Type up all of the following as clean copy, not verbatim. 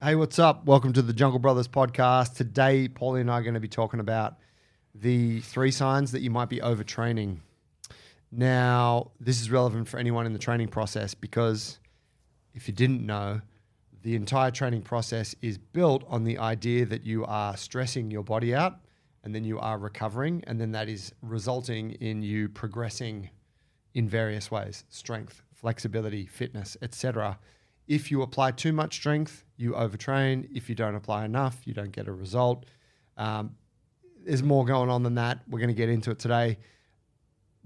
Hey, what's up? Welcome to the Jungle Brothers podcast. Today, Paulie and I are going to be talking about the 3 signs that you might be overtraining. Now, this is relevant for anyone in the training process because if you didn't know, the entire training process is built on the idea that you are stressing your body out and then you are recovering, and then that is resulting in you progressing in various ways: strength, flexibility, fitness, etc. If you apply too much strength, you overtrain. If you don't apply enough, you don't get a result. There's more going on than that. We're going to get into it today.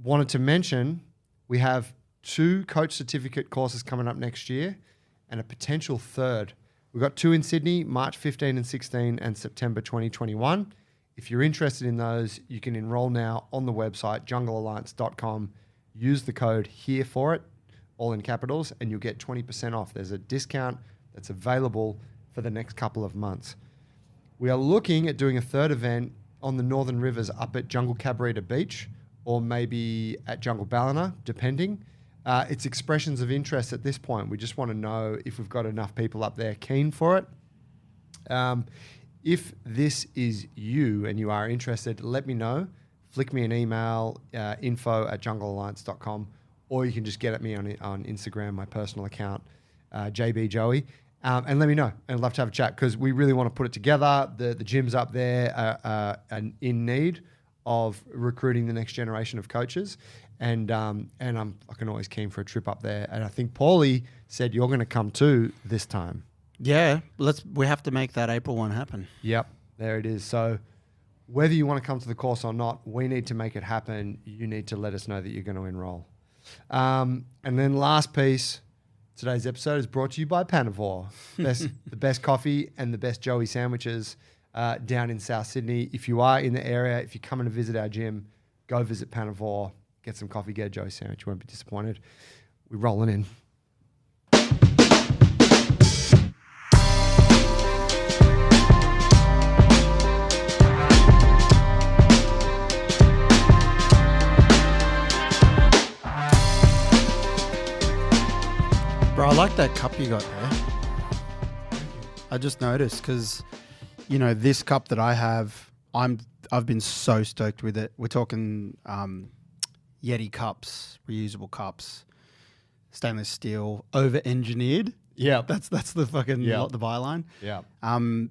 Wanted to mention we have 2 coach certificate courses coming up next year and a potential third. We've got 2 in Sydney, March 15 and 16 and September 2021. If you're interested in those, you can enroll now on the website, junglealliance.com. Use the code HERE for it, all in capitals, and you'll get 20% off. There's a discount that's available for the next couple of months. We are looking at doing a third event on the Northern Rivers up at Jungle Cabarita Beach or maybe at Jungle Ballina, depending. It's expressions of interest at this point. We just want to know if we've got enough people up there keen for it. If this is you and you are interested, let me know. Flick me an email, info@junglealliance.com, or you can just get at me on Instagram, my personal account, JBJoey, and let me know. And I'd love to have a chat because we really want to put it together. The gyms up there are in need of recruiting the next generation of coaches, and I'm always keen for a trip up there. And I think Paulie said you're going to come too this time. Yeah, we have to make that April one happen. Yep, there it is. So whether you want to come to the course or not, we need to make it happen. You need to let us know that you're going to enroll. And then last piece, today's episode is brought to you by Panavore, the best coffee and the best Joey sandwiches down in South Sydney. If you are in the area, if you're coming to visit our gym, go visit Panavore, get some coffee, get a Joey sandwich. You won't be disappointed. We're rolling in. Bro, I like that cup you got there. I just noticed because, this cup that I have, I've been so stoked with it. We're talking Yeti cups, reusable cups, stainless steel, over-engineered. Yeah, that's the fucking the byline. Yeah.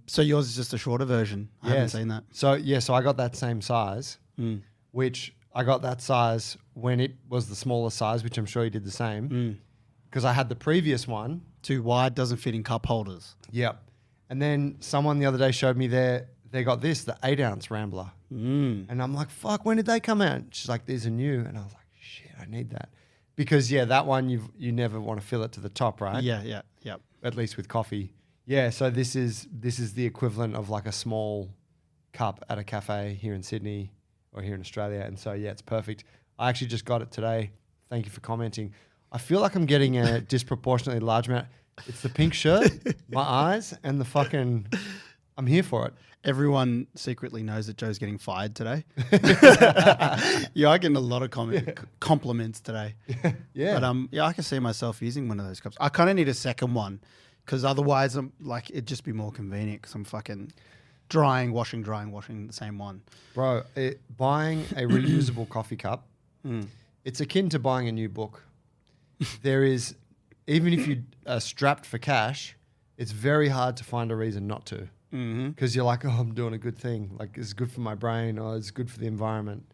So yours is just a shorter version. I haven't seen that. So I got that same size, which I got that size when it was the smaller size, which I'm sure you did the same. Because I had the previous one. Too wide, doesn't fit in cup holders. Yep. And then someone the other day showed me they got this, the 8-ounce Rambler. And I'm like, fuck, when did they come out? She's like, these are new. And I was like, shit, I need that. Because, that one, you never want to fill it to the top, right? Yeah. At least with coffee. Yeah, so this is the equivalent of like a small cup at a cafe here in Sydney or here in Australia. And so, it's perfect. I actually just got it today. Thank you for commenting. I feel like I'm getting a disproportionately large amount. It's the pink shirt, my eyes, and the fucking... I'm here for it. Everyone secretly knows that Joe's getting fired today. Yeah, I get a lot of compliments today. Yeah. But I can see myself using one of those cups. I kind of need a second one because otherwise I'm like, it'd just be more convenient because I'm fucking drying, washing the same one. Bro, buying a reusable coffee cup, it's akin to buying a new book. There is, even if you are strapped for cash, it's very hard to find a reason not to. Because you're like, oh, I'm doing a good thing. Like, it's good for my brain or it's good for the environment.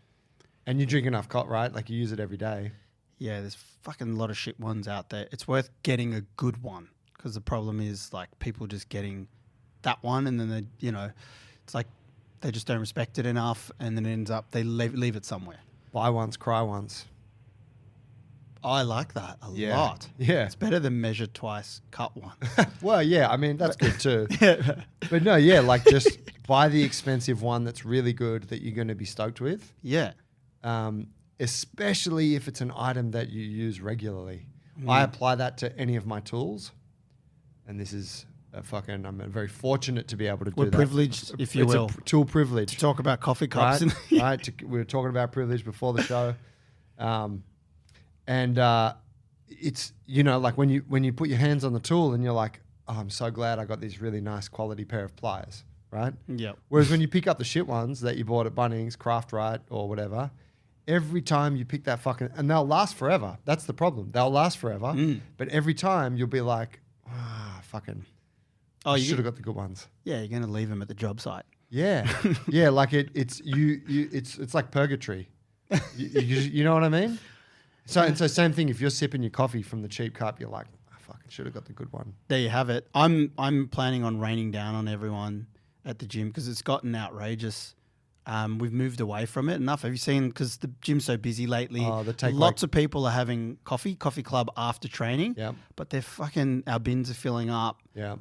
And you drink enough right? Like, you use it every day. Yeah, there's fucking a lot of shit ones out there. It's worth getting a good one because the problem is, like, people just getting that one and then they, it's like they just don't respect it enough and then it ends up they leave it somewhere. Buy once, cry once. I like that a lot. Yeah. It's better than measure twice, cut once. Well, yeah, I mean, that's good too. But no, like just buy the expensive one that's really good that you're going to be stoked with. Yeah. Especially if it's an item that you use regularly. I apply that to any of my tools. And this is I'm very fortunate to be able to do that. We're privileged, if you will. It's a tool privilege. To talk about coffee cups. Right? We were talking about privilege before the show. And it's, like when you put your hands on the tool and you're like, oh, I'm so glad I got this really nice quality pair of pliers, right? Yep. Whereas when you pick up the shit ones that you bought at Bunnings, Craft Right or whatever, every time you pick that fucking, and they'll last forever. That's the problem. They'll last forever. But every time you'll be like, fucking, Oh, you you should have got the good ones. Yeah, you're going to leave them at the job site. Yeah. Yeah. Like it's like purgatory. You know what I mean? So same thing. If you're sipping your coffee from the cheap cup, you're like, I fucking should have got the good one. There you have it. I'm planning on raining down on everyone at the gym because it's gotten outrageous. We've moved away from it enough. Have you seen? Because the gym's so busy lately. Lots of people are having coffee club after training. Yeah. But our bins are filling up. Yeah.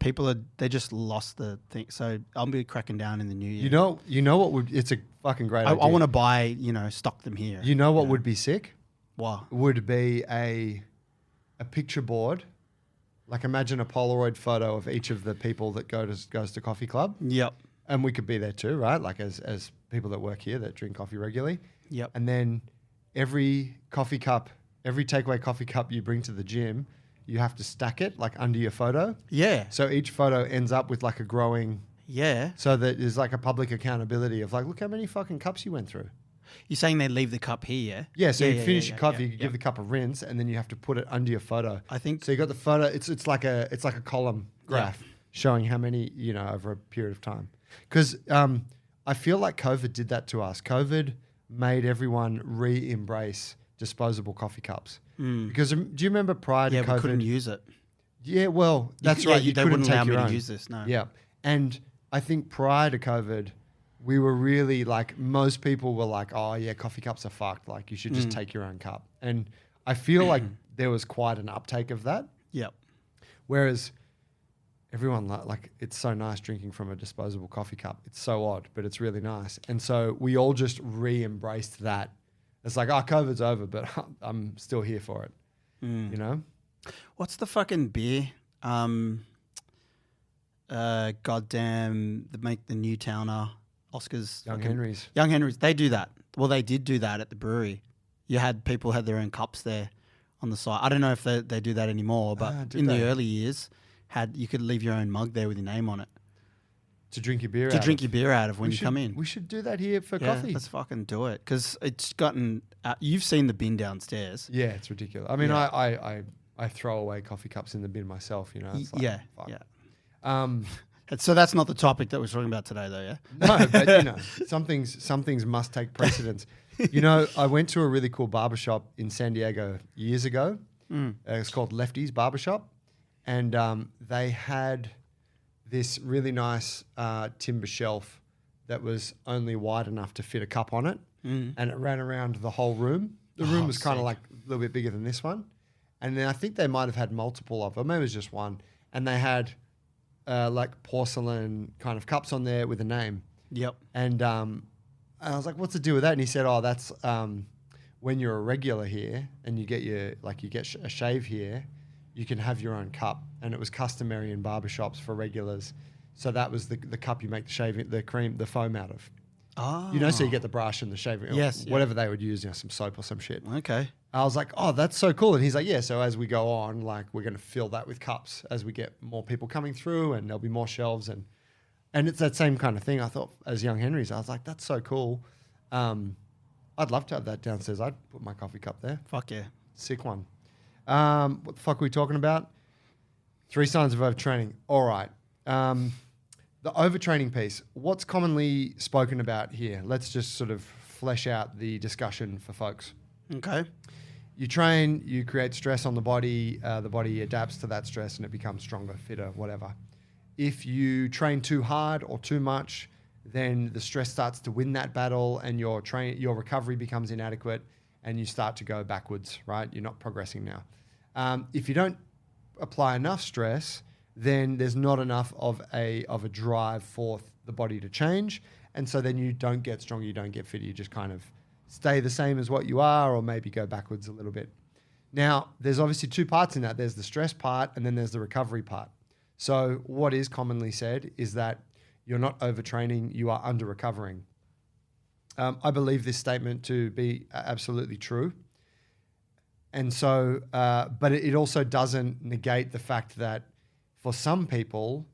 They just lost the thing. So I'll be cracking down in the new year. You know what would? It's a fucking great idea. I want to buy. Stock them here. You know what would be sick? What? Would be a picture board. Like imagine a Polaroid photo of each of the people that goes to coffee club. Yep. And we could be there too, right? Like as people that work here that drink coffee regularly. Yep. And then every takeaway coffee cup you bring to the gym, you have to stack it like under your photo. Yeah. So each photo ends up with like a growing. Yeah. So that there's like a public accountability of like, look how many fucking cups you went through. You're saying they leave the cup here? Yeah. So you finish your coffee, you give the cup a rinse, and then you have to put it under your photo. I think so. You got the photo. It's like a column graph showing how many over a period of time. Because I feel like COVID did that to us. COVID made everyone re-embrace disposable coffee cups. Because do you remember prior to COVID? Yeah, we couldn't use it. Yeah, well, that's right. They couldn't wouldn't allow take me your to own. use this, no. Yeah. And I think prior to COVID, we were really like, most people were like, oh yeah, coffee cups are fucked. Like you should just take your own cup. And I feel like there was quite an uptake of that. Yep. Whereas everyone like it's so nice drinking from a disposable coffee cup. It's so odd, but it's really nice. And so we all just re-embraced that. It's like, COVID's over, but I'm still here for it. You know? What's the fucking beer? Goddamn, they make the Newtowner, Oscars. Young Henry's. Young Henry's. They do that. Well, they did do that at the brewery. People had their own cups there on the side. I don't know if they do that anymore, but the early years, you could leave your own mug there with your name on it. To drink your beer out of when you come in. We should do that here for coffee. Let's fucking do it. Because it's gotten... you've seen the bin downstairs. Yeah, it's ridiculous. I mean, I throw away coffee cups in the bin myself, It's like, fuck. So that's not the topic that we're talking about today, though, yeah? No, but, some things must take precedence. I went to a really cool barbershop in San Diego years ago. It's called Lefty's Barbershop. And they had this really nice timber shelf that was only wide enough to fit a cup on it. And it ran around the whole room. The room was kind of like a little bit bigger than this one. And then I think they might have had multiple of them. Maybe it was just one. And they had like porcelain kind of cups on there with a name. Yep. And I was like, what's the deal with that? And he said, oh, that's when you're a regular here and you get a shave here, you can have your own cup. And it was customary in barbershops for regulars. So that was the cup you make the foam out of. Oh. So you get the brush and the shaving, whatever they would use, some soap or some shit. Okay. I was like, oh, that's so cool. And he's like, yeah, so as we go on, like we're going to fill that with cups as we get more people coming through and there'll be more shelves. And it's that same kind of thing. I thought as Young Henry's, I was like, that's so cool. I'd love to have that downstairs. I'd put my coffee cup there. Fuck yeah. Sick one. What the fuck are we talking about? 3 signs of overtraining. All right. The overtraining piece, what's commonly spoken about here? Let's just sort of flesh out the discussion for folks. Okay. You train, you create stress on the body adapts to that stress and it becomes stronger, fitter, whatever. If you train too hard or too much, then the stress starts to win that battle and your recovery becomes inadequate and you start to go backwards, right? You're not progressing now. If you don't apply enough stress, then there's not enough of a drive for the body to change. And so then you don't get stronger, you don't get fitter, you just kind of stay the same as what you are or maybe go backwards a little bit. Now, there's obviously 2 parts in that. There's the stress part and then there's the recovery part. So what is commonly said is that you're not overtraining, you are under-recovering. I believe this statement to be absolutely true. And so, but it also doesn't negate the fact that for some people,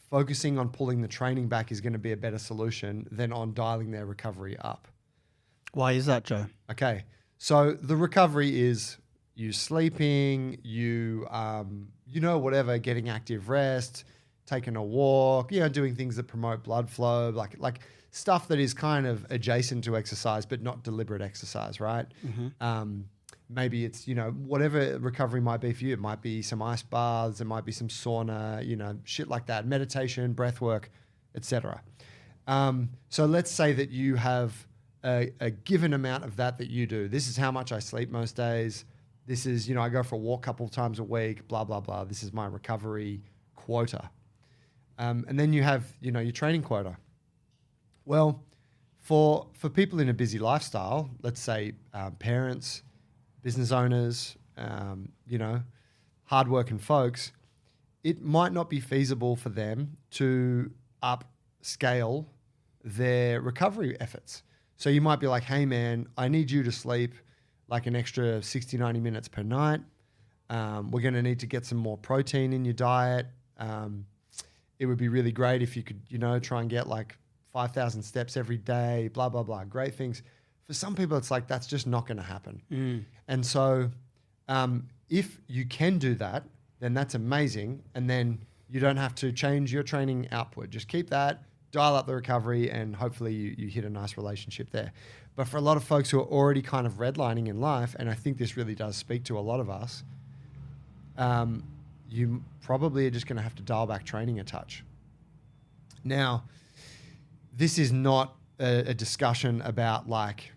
focusing on pulling the training back is going to be a better solution than on dialing their recovery up. Why is that, Joe? Okay. So the recovery is you sleeping, whatever, getting active rest, taking a walk, doing things that promote blood flow, like stuff that is kind of adjacent to exercise, but not deliberate exercise, right? Mm-hmm. Maybe it's, whatever recovery might be for you. It might be some ice baths, it might be some sauna, shit like that, meditation, breath work, etc. So let's say that you have a given amount of that you do. This is how much I sleep most days. This is, I go for a walk a couple of times a week, blah, blah, blah. This is my recovery quota. And then you have, your training quota. Well, for people in a busy lifestyle, let's say parents, business owners, hardworking folks, it might not be feasible for them to upscale their recovery efforts. So you might be like, hey man, I need you to sleep like an extra 60, 90 minutes per night. We're going to need to get some more protein in your diet. It would be really great if you could, try and get like 5,000 steps every day, blah, blah, blah. Great things. For some people, it's like, that's just not going to happen. And so if you can do that, then that's amazing. And then you don't have to change your training output. Just keep that, dial up the recovery, and hopefully you hit a nice relationship there. But for a lot of folks who are already kind of redlining in life, and I think this really does speak to a lot of us, you probably are just going to have to dial back training a touch. Now, this is not a discussion about like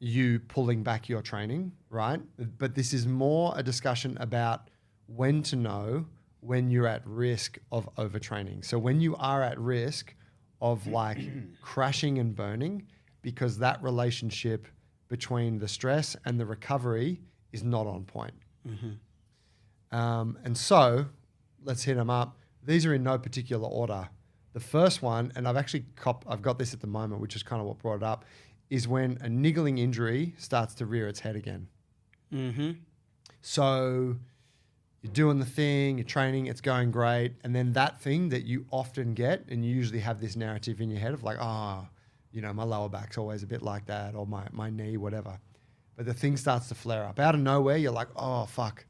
you pulling back your training, right? But this is more a discussion about when to know when you're at risk of overtraining. So when you are at risk of like crashing and burning, because that relationship between the stress and the recovery is not on point. And so let's hit them up. These are in no particular order. The first one, and I've got this at the moment, which is kind of what brought it up, is when a niggling injury starts to rear its head again. So you're doing the thing, you're training, it's going great, and then that thing that you often get, and you usually have this narrative in your head of like, my lower back's always a bit like that, or my knee, whatever. But the thing starts to flare up. Out of nowhere, you're like, oh, fuck,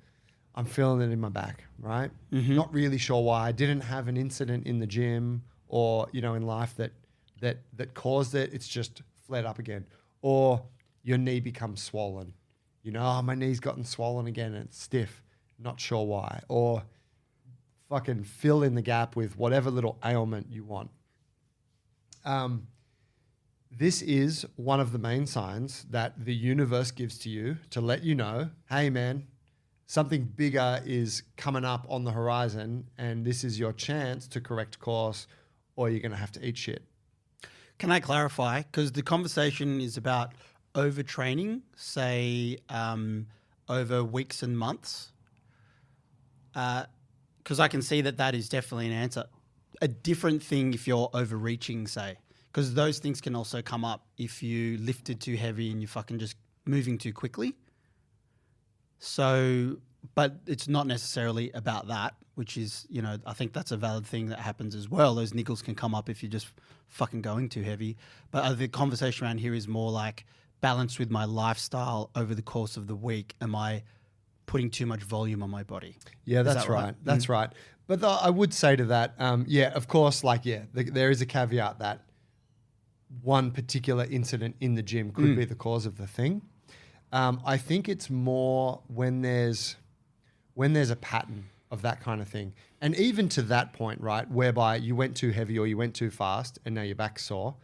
I'm feeling it in my back, right? Not really sure why. I didn't have an incident in the gym or, in life that caused it. It's just flared up again. Or your knee becomes swollen. My knee's gotten swollen again and it's stiff. Not sure why. Or fucking fill in the gap with whatever little ailment you want. This is one of the main signs that the universe gives to you to let you know, hey man, something bigger is coming up on the horizon and this is your chance to correct course or you're going to have to eat shit. Can I clarify? Because the conversation is about overtraining, say, over weeks and months. Because I can see that is definitely an answer. A different thing if you're overreaching, say, because those things can also come up if you lifted too heavy and you're fucking just moving too quickly. So, but it's not necessarily about that, which is, I think that's a valid thing that happens as well. Those niggles can come up if you're just fucking going too heavy. But the conversation around here is more like balanced with my lifestyle over the course of the week. Am I putting too much volume on my body? Yeah, that's right. That's right. But I would say to that, of course, there is a caveat that one particular incident in the gym could be the cause of the thing. I think it's more when there's a pattern of that kind of thing. And even to that point, right, whereby you went too heavy or you went too fast and now your back's sore,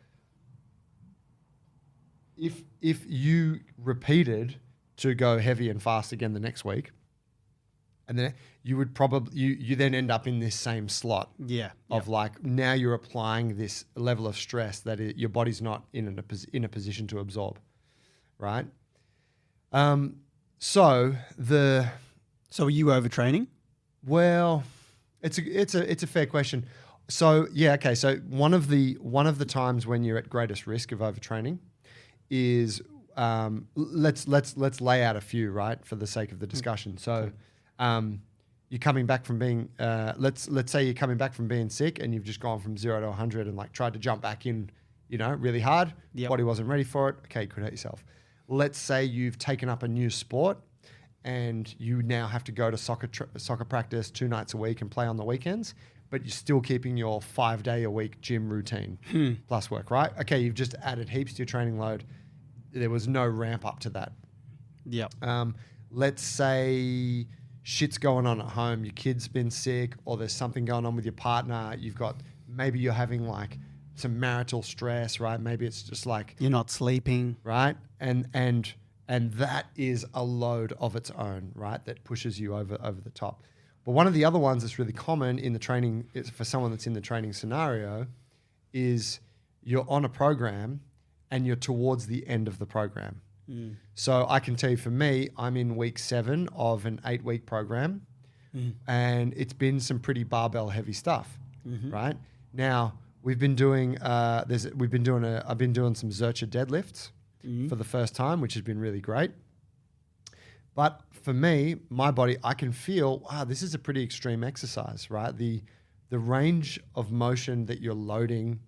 if you repeated to go heavy and fast again the next week, and then you would probably you then end up in this same slot of like now you're applying this level of stress that your body's not in a position to absorb, right? So are you overtraining? Well, it's a fair question. So okay. So one of the times when you're at greatest risk of overtraining is let's lay out a few, right, for the sake of the discussion. So you're coming back from being, let's say you're coming back from being sick and you've just gone from 0 to 100 and like tried to jump back in, really hard. Yep. Body wasn't ready for it. Okay, you could hurt yourself. Let's say you've taken up a new sport and you now have to go to soccer practice 2 nights a week and play on the weekends, but you're still keeping your 5-day-a-week gym routine plus work, right? Okay, you've just added heaps to your training load. There was no ramp up to that. Yep. Let's say shit's going on at home. Your kid's been sick, or there's something going on with your partner. Maybe you're having like some marital stress, right? Maybe it's just like You're not sleeping. right, and that is a load of its own, right? That pushes you over the top. But one of the other ones that's really common in the training is for someone that's in the training scenario is you're on a program and you're towards the end of the program. So I can tell you for me, I'm in week 7 of an 8-week program and it's been some pretty barbell heavy stuff, right? Now we've been doing, I've been doing some Zercher deadlifts for the first time, which has been really great. But for me, my body, I can feel, wow, this is a pretty extreme exercise, right? The range of motion that you're loading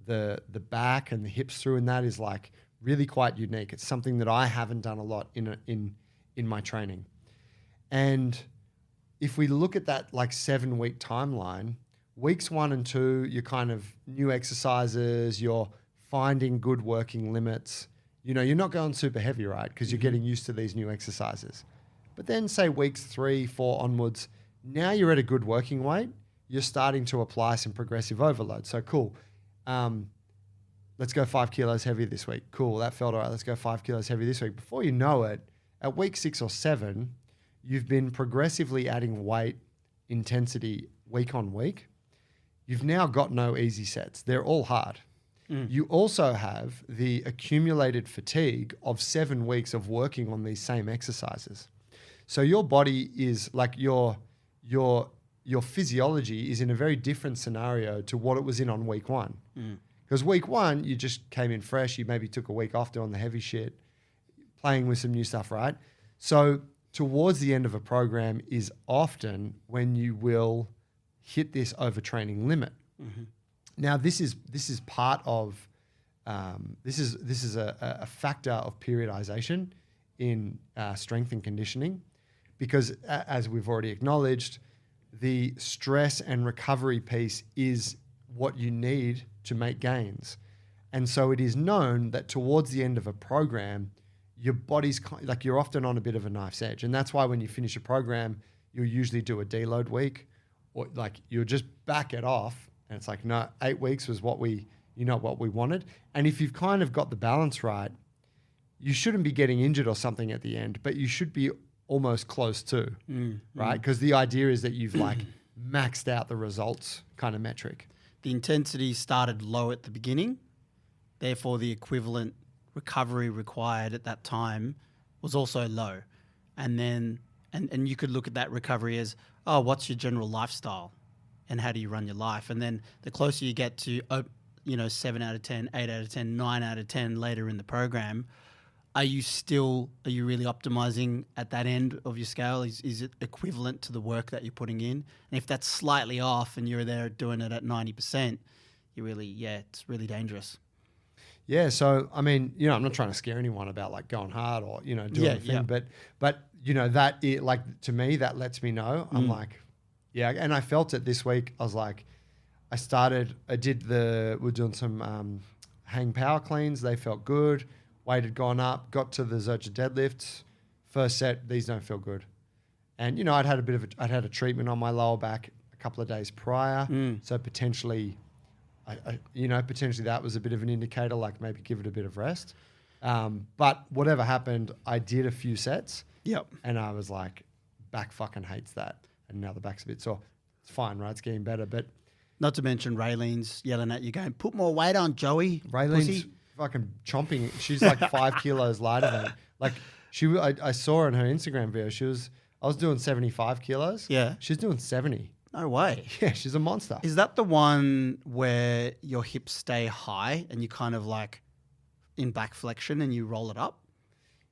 the back and the hips through, and that is like really quite unique. It's something that I haven't done a lot in my training. And if we look at that like 7-week timeline, weeks 1 and 2, you're kind of new exercises, you're finding good working limits. You're not going super heavy, right? Because you're getting used to these new exercises. But then say weeks 3, 4 onwards, now you're at a good working weight. You're starting to apply some progressive overload. So cool. Let's go 5 kilos heavy this week. Cool, that felt all right. Let's go 5 kilos heavy this week. Before you know it, at week 6 or 7, you've been progressively adding weight intensity week on week. You've now got no easy sets. They're all hard. You also have the accumulated fatigue of 7 weeks of working on these same exercises. So your body is like your physiology is in a very different scenario to what it was in on week 1. Because week 1, you just came in fresh. You maybe took a week off doing the heavy shit, playing with some new stuff, right? So towards the end of a program is often when you will hit this overtraining limit. Now, this is part of this is a factor of periodization in strength and conditioning, because as we've already acknowledged, the stress and recovery piece is what you need to make gains. And so it is known that towards the end of a program, your body's like you're often on a bit of a knife's edge. And that's why when you finish a program, you'll usually do a deload week, or like you'll just back it off. And it's like, no, 8 weeks was what we wanted. And if you've kind of got the balance right, you shouldn't be getting injured or something at the end, but you should be almost close to, right? Because the idea is that you've like maxed out the results kind of metric. The intensity started low at the beginning, therefore the equivalent recovery required at that time was also low. And then, and you could look at that recovery as, oh, what's your general lifestyle? And how do you run your life? And then the closer you get to, 7 out of 10, 8 out of 10, 9 out of 10 later in the program, are you really optimizing at that end of your scale? Is it equivalent to the work that you're putting in? And if that's slightly off and you're there doing it at 90%, it's really dangerous. Yeah. So, I mean, I'm not trying to scare anyone about like going hard or, doing a thing, but that like to me, that lets me know. I'm like, yeah, and I felt it this week. I was like, we're doing some hang power cleans. They felt good. Weight had gone up, got to the Zercher deadlifts. First set, these don't feel good. And, I'd had a treatment on my lower back a couple of days prior. So potentially, potentially that was a bit of an indicator, like maybe give it a bit of rest. But whatever happened, I did a few sets. Yep. And I was like, back fucking hates that. And now the back's a bit sore. It's fine, right? It's getting better. But not to mention Raylene's yelling at you going, put more weight on, Joey. Raylene's fucking chomping. She's like 5 kilos lighter than like I saw her on her Instagram video. I was doing 75 kilos. Yeah. She's doing 70. No way. Yeah, she's a monster. Is that the one where your hips stay high and you kind of like in back flexion and you roll it up?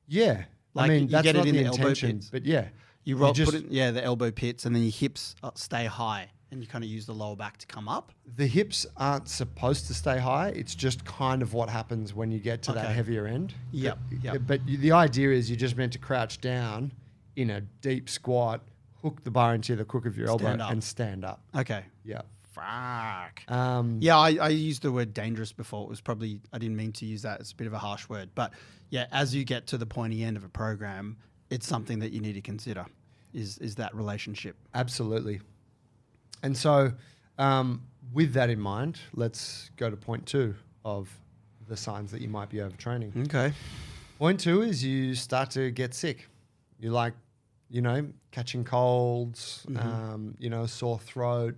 Yeah. Like I mean, that's get not it in the the elbow intention, pits. but yeah. You roll, put it, the elbow pits, and then your hips stay high, and you kind of use the lower back to come up. The hips aren't supposed to stay high. It's just kind of what happens when you get to that heavier end. Yep. But the idea is you're just meant to crouch down in a deep squat, hook the bar into the crook of your elbow, and stand up. Okay. Yeah. Fuck. I used the word dangerous before. It was probably, I didn't mean to use that. It's a bit of a harsh word. But yeah, as you get to the pointy end of a program, it's something that you need to consider is that relationship. Absolutely. And so with that in mind, let's go to point 2 of the signs that you might be overtraining. Okay. Point 2 is you start to get sick. You like, catching colds, sore throat,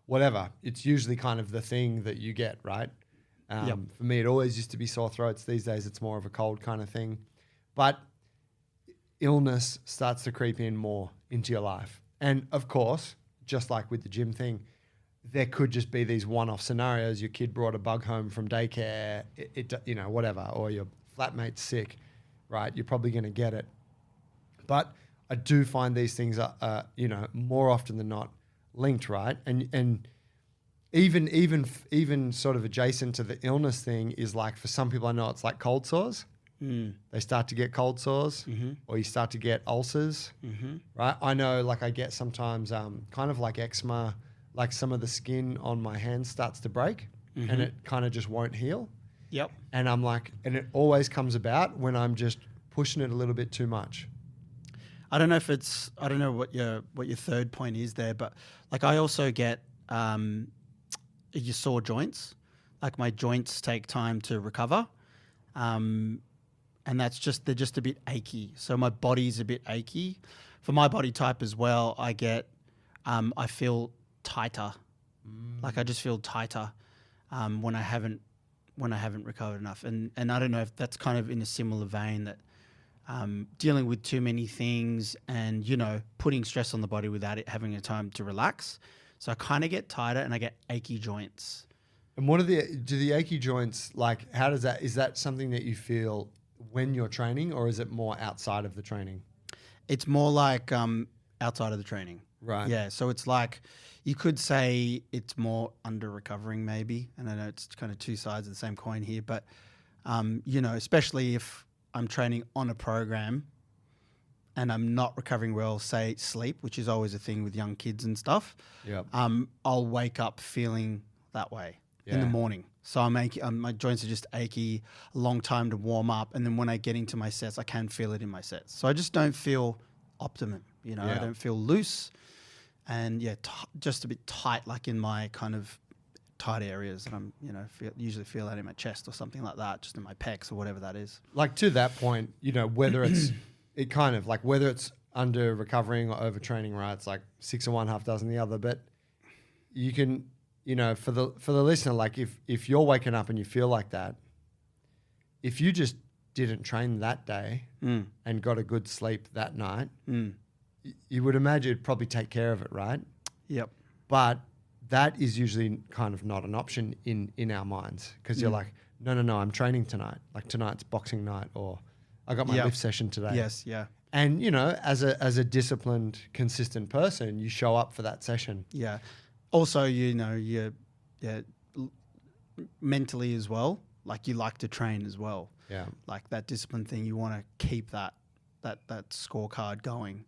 whatever. It's usually kind of the thing that you get, right? For me, it always used to be sore throats. These days, it's more of a cold kind of thing. But illness starts to creep in more into your life. And of course, just like with the gym thing, there could just be these one-off scenarios. Your kid brought a bug home from daycare, whatever, or your flatmate's sick, right? You're probably going to get it. But I do find these things are, more often than not linked, right? And even sort of adjacent to the illness thing is like, for some people I know it's like cold sores. They start to get cold sores, or you start to get ulcers, right? I know, like I get sometimes kind of like eczema, like some of the skin on my hands starts to break, and it kind of just won't heal. Yep. And I'm like, and it always comes about when I'm just pushing it a little bit too much. I don't know what your third point is there, but like I also get your sore joints. Like my joints take time to recover. And they're just a bit achy. So my body's a bit achy. For my body type as well, I feel tighter. Like I just feel tighter when I haven't recovered enough. And I don't know if that's kind of in a similar vein, that dealing with too many things and, putting stress on the body without it having a time to relax. So I kind of get tighter and I get achy joints. And do the achy joints, like, is that something that you feel when you're training, or is it more outside of the training? It's more like outside of the training. Right. Yeah. So it's like, you could say it's more under recovering maybe. And I know it's kind of two sides of the same coin here, but, especially if I'm training on a program and I'm not recovering well, say sleep, which is always a thing with young kids and stuff. Yep. I'll wake up feeling that way in the morning. So my joints are just achy, a long time to warm up. And then when I get into my sets, I can feel it in my sets. So I just don't feel optimum, I don't feel loose and just a bit tight, like in my kind of tight areas. And I'm, usually feel that in my chest or something like that, just in my pecs or whatever that is. Like to that point, whether it's, whether it's under recovering or overtraining, right? It's like 6 of one, half dozen the other, but you can, for the listener, like if you're waking up and you feel like that, if you just didn't train that day and got a good sleep that night, you would imagine it'd probably take care of it, right? Yep. But that is usually kind of not an option in our minds, because you're like, no, I'm training tonight. Like tonight's boxing night, or I got my lift session today. Yes, yeah. And as a disciplined, consistent person, you show up for that session. Yeah. Also, you're mentally as well. Like you like to train as well. Yeah. Like that discipline thing, you want to keep that scorecard going.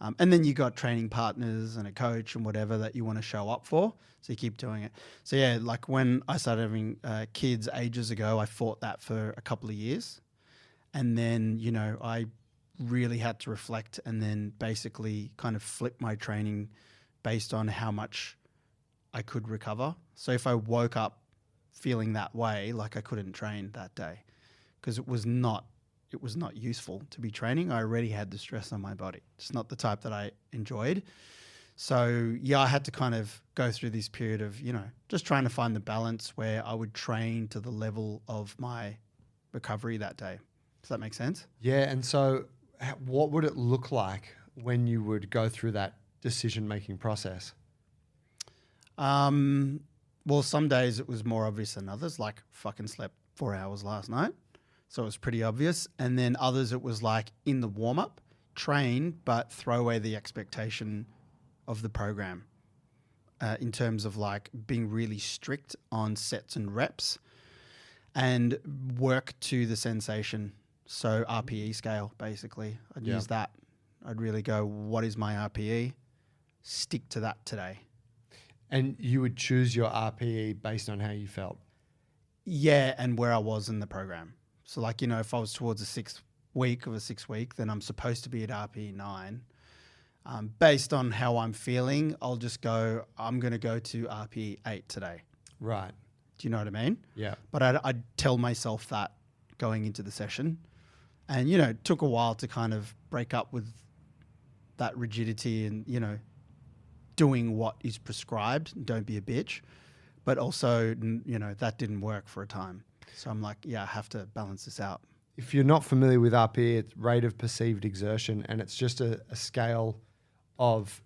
And then you got training partners and a coach and whatever that you want to show up for. So you keep doing it. So yeah, like when I started having kids ages ago, I fought that for a couple of years. And then, I really had to reflect and then basically kind of flip my training based on how much I could recover. So if I woke up feeling that way, like I couldn't train that day because it was not useful to be training. I already had the stress on my body. It's not the type that I enjoyed. So I had to kind of go through this period of, just trying to find the balance where I would train to the level of my recovery that day. Does that make sense? Yeah. And so what would it look like when you would go through that decision-making process? Well, some days it was more obvious than others, like fucking slept 4 hours last night. So it was pretty obvious. And then others, it was like in the warm-up, train, but throw away the expectation of the program in terms of like being really strict on sets and reps and work to the sensation. So RPE scale, basically. I'd use that. I'd really go, what is my RPE? Stick to that today. And you would choose your RPE based on how you felt? Yeah, and where I was in the program. So like, if I was towards the 6th week of a 6-week, then I'm supposed to be at RPE 9. Based on how I'm feeling, I'll just go, I'm going to go to RPE 8 today. Right. Do you know what I mean? Yeah. But I'd tell myself that going into the session. And, it took a while to kind of break up with that rigidity and, doing what is prescribed. Don't be a bitch. But also, that didn't work for a time. So I'm like, I have to balance this out. If you're not familiar with RPE, it's rate of perceived exertion, and it's just a scale of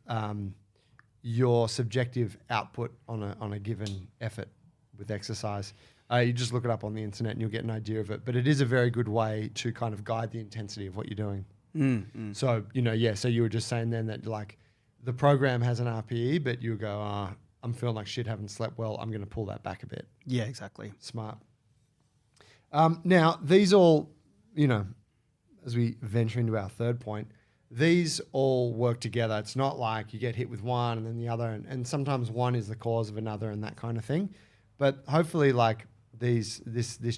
your subjective output on a given effort with exercise. You just look it up on the internet and you'll get an idea of it. But it is a very good way to kind of guide the intensity of what you're doing. So, so you were just saying then that like the program has an RPE, but you go, I'm feeling like shit, haven't slept well. I'm going to pull that back a bit. Yeah, exactly. Smart. Now, these all, as we venture into our third point, these all work together. It's not like you get hit with one and then the other, and sometimes one is the cause of another and that kind of thing. But hopefully, like this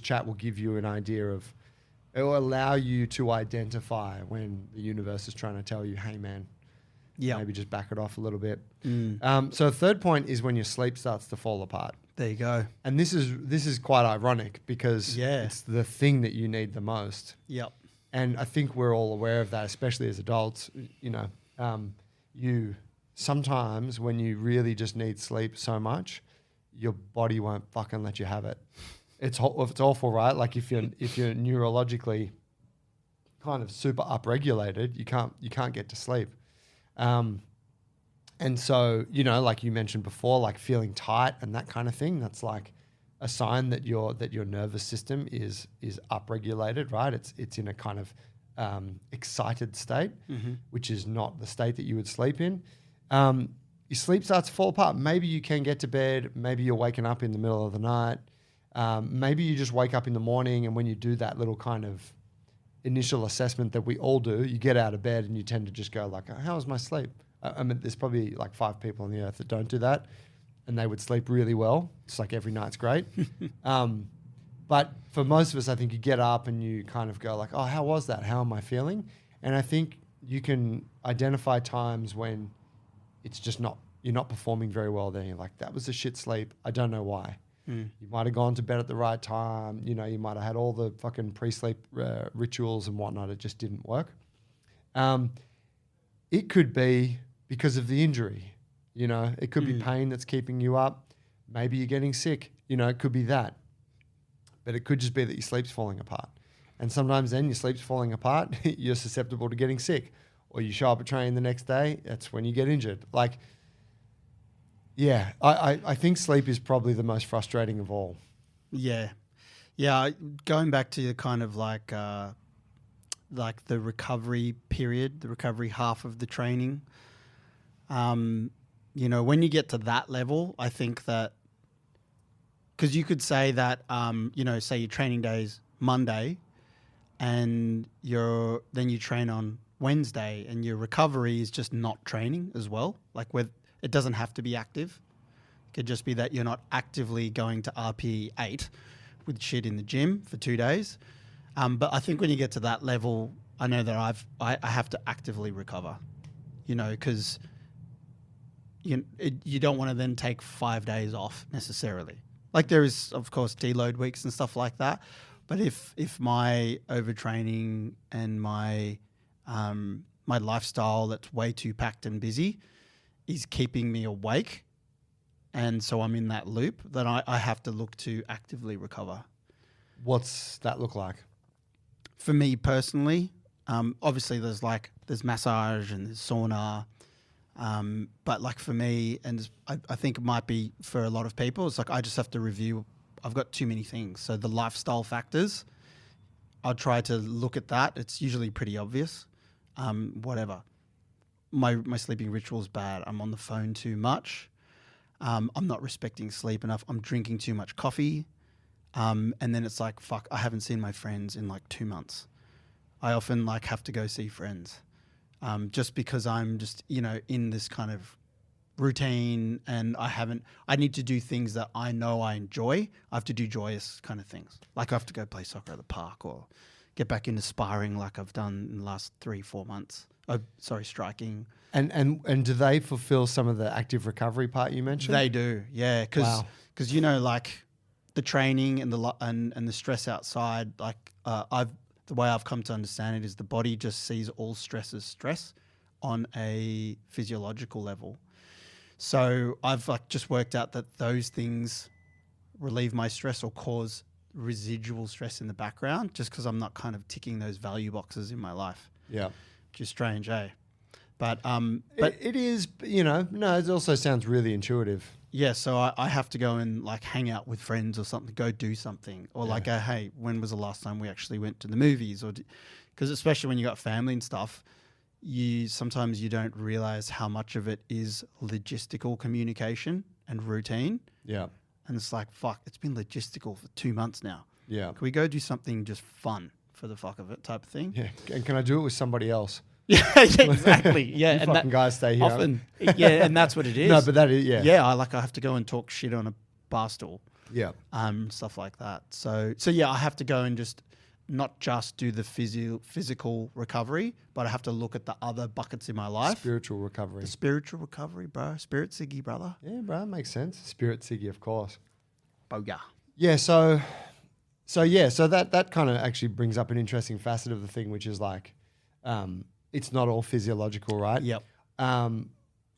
chat will give you an idea of, it will allow you to identify when the universe is trying to tell you, hey man, maybe just back it off a little bit. So third point is when your sleep starts to fall apart. There you go. And this is quite ironic because it's the thing that you need the most. Yep. And I think we're all aware of that, especially as adults. You sometimes when you really just need sleep so much, your body won't fucking let you have it. It's awful, right? Like if you're neurologically kind of super upregulated, you can't get to sleep. And so, like you mentioned before, like feeling tight and that kind of thing, that's like a sign that your nervous system is upregulated, right? It's in a kind of excited state, which is not the state that you would sleep in. Your sleep starts to fall apart. Maybe you can get to bed. Maybe you're waking up in the middle of the night. Maybe you just wake up in the morning, and when you do that little kind of initial assessment that we all do, you get out of bed and you tend to just go like, how was my sleep? I mean, there's probably like 5 people on the earth that don't do that, and they would sleep really well. It's like every night's great. But for most of us, I think you get up and you kind of go like, oh, how was that? How am I feeling? And I think you can identify times when it's just you're not performing very well. Then you're like, that was a shit sleep. I don't know why. You might have gone to bed at the right time. You might have had all the fucking pre-sleep rituals and whatnot. It just didn't work. It could be because of the injury. It could be pain that's keeping you up. Maybe you're getting sick. It could be that. But it could just be that your sleep's falling apart. And sometimes then your sleep's falling apart, you're susceptible to getting sick. Or you show up at training the next day, that's when you get injured. Like, yeah, I think sleep is probably the most frustrating of all. Yeah. Yeah, going back to kind of like the recovery period, the recovery half of the training, when you get to that level, I think that, because you could say that, say your training day is Monday and then you train on Wednesday and your recovery is just not training as well. Like it doesn't have to be active. It could just be that you're not actively going to RPE 8 with shit in the gym for 2 days. But I think when you get to that level, I know that I have to actively recover, because you don't want to then take 5 days off necessarily. Like there is, of course, deload weeks and stuff like that. But if my overtraining and my lifestyle that's way too packed and busy is keeping me awake, and so I'm in that loop, then I have to look to actively recover. What's that look like? For me personally, obviously there's massage and there's sauna, but like for me, and I think it might be for a lot of people, it's like I just have to review. I've got too many things. So the lifestyle factors, I'll try to look at that. It's usually pretty obvious. whatever. My sleeping ritual's bad. I'm on the phone too much. I'm not respecting sleep enough. I'm drinking too much coffee. And then it's like, fuck, I haven't seen my friends in like 2 months. I often like have to go see friends just because I'm just, in this kind of routine and I need to do things that I know I enjoy. I have to do joyous kind of things. Like I have to go play soccer at the park or get back into sparring like I've done in the last 3-4 months. Oh, sorry, striking. And do they fulfill some of the active recovery part you mentioned? They do, yeah. Because Wow. like the training and the stress outside, like the way I've come to understand it is the body just sees all stress as stress on a physiological level. So I've like just worked out that those things relieve my stress or cause residual stress in the background just because I'm not kind of ticking those value boxes in my life. Yeah. Which is strange, eh? But it is, no, it also sounds really intuitive. yeah, so I have to go and like hang out with friends or something, go do something, or like, hey, when was the last time we actually went to the movies? Or because especially when you got family and stuff, sometimes you don't realize how much of it is logistical communication and routine. Yeah. And it's like, fuck, it's been logistical for 2 months now. Yeah. Can we go do something just fun for the fuck of it type of thing? Yeah. And can I do it with somebody else? Yeah, exactly. Yeah, You and fucking guys stay here. often, yeah, and that's what it is. No, but that is, yeah. Yeah, I have to go and talk shit on a bar stool, Yeah. stuff like that. So yeah, I have to go and just not just do the physical recovery, but I have to look at the other buckets in my life. Spiritual recovery. The spiritual recovery, bro. Spirit Siggy, brother. Yeah, bro, that makes sense. Spirit Siggy, of course. Booyah. Yeah, so that kind of actually brings up an interesting facet of the thing, which is like, it's not all physiological, right? Yep.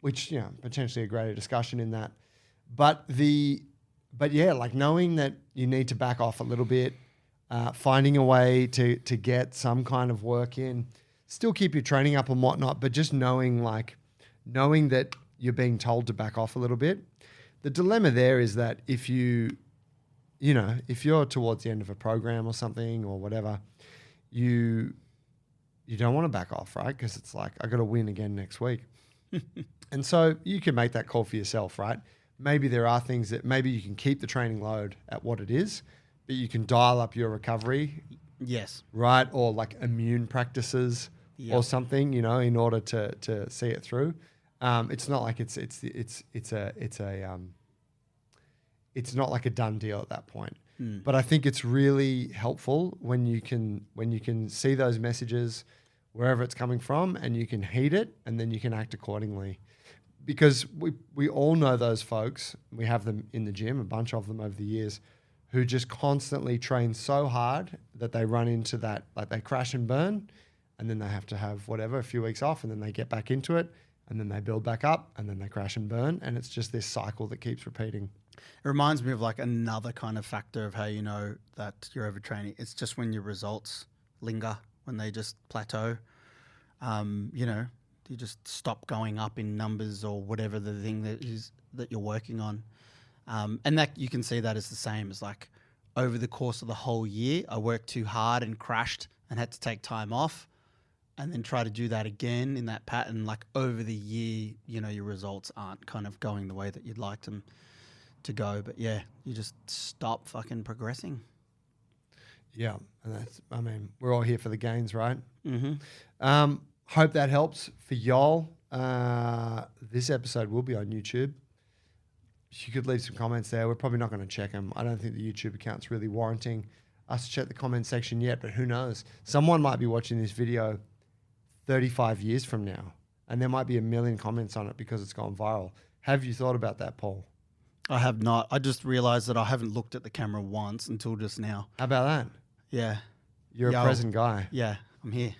Which, potentially a greater discussion in that. But yeah, like knowing that you need to back off a little bit, finding a way to get some kind of work in, still keep your training up and whatnot, but just knowing that you're being told to back off a little bit. The dilemma there is that if you're towards the end of a program or something or whatever, you don't want to back off, right? Because it's like, I got to win again next week. And so you can make that call for yourself, right? Maybe there are things that maybe you can keep the training load at what it is, but you can dial up your recovery. Yes. Right? Or like immune practices or something, in order to see it through. It's not like it's not like a done deal at that point. But I think it's really helpful when you can see those messages wherever it's coming from and you can heed it and then you can act accordingly. Because we all know those folks, we have them in the gym, a bunch of them over the years, who just constantly train so hard that they run into that, like they crash and burn, and then they have to have a few weeks off, and then they get back into it, and then they build back up, and then they crash and burn, and it's just this cycle that keeps repeating. It reminds me of like another kind of factor of how you know that you're overtraining. It's just when your results linger, when they just plateau. You just stop going up in numbers or whatever the thing that you're working on. And that you can see that as the same as like over the course of the whole year, I worked too hard and crashed and had to take time off and then try to do that again in that pattern. Like over the year, your results aren't kind of going the way that you'd like them to go. But yeah, you just stop fucking progressing. Yeah. And we're all here for the gains, right? Mm-hmm. Hope that helps for y'all. This episode will be on YouTube. You could leave some comments there. We're probably not going to check them. I don't think the YouTube account's really warranting us to check the comment section yet, but who knows? Someone might be watching this video 35 years from now, and there might be 1 million comments on it because it's gone viral. Have you thought about that, Paul? I have not. I just realized that I haven't looked at the camera once until just now. How about that? Yeah. You're a present guy. Yeah, I'm here.